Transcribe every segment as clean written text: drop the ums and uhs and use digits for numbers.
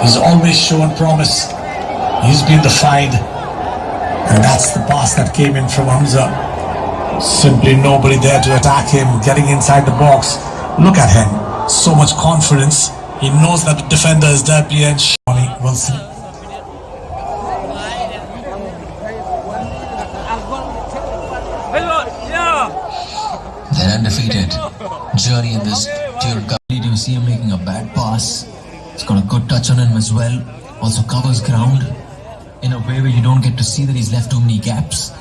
He's always shown promise. He's been the find. And that's the pass that came in from Hamza. Simply nobody there to attack him, getting inside the box. Look at him. So much confidence. He knows that the defender is there, and Wilson. They're undefeated. Journey in this World Cup. Did you see him making a bad pass? He's got a good touch on him as well. Also covers ground in a way where you don't get to see that he's left too many gaps.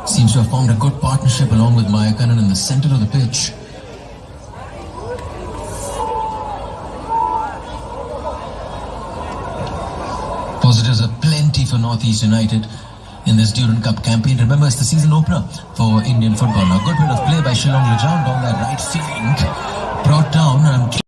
Seems to have formed a good partnership along with Mayakanan in the center of the pitch. Positives are plenty for Northeast United in this Durand Cup campaign. Remember, it's the season opener for Indian football. Now, good bit of play by Shillong Lejang down that right flank. Brought down and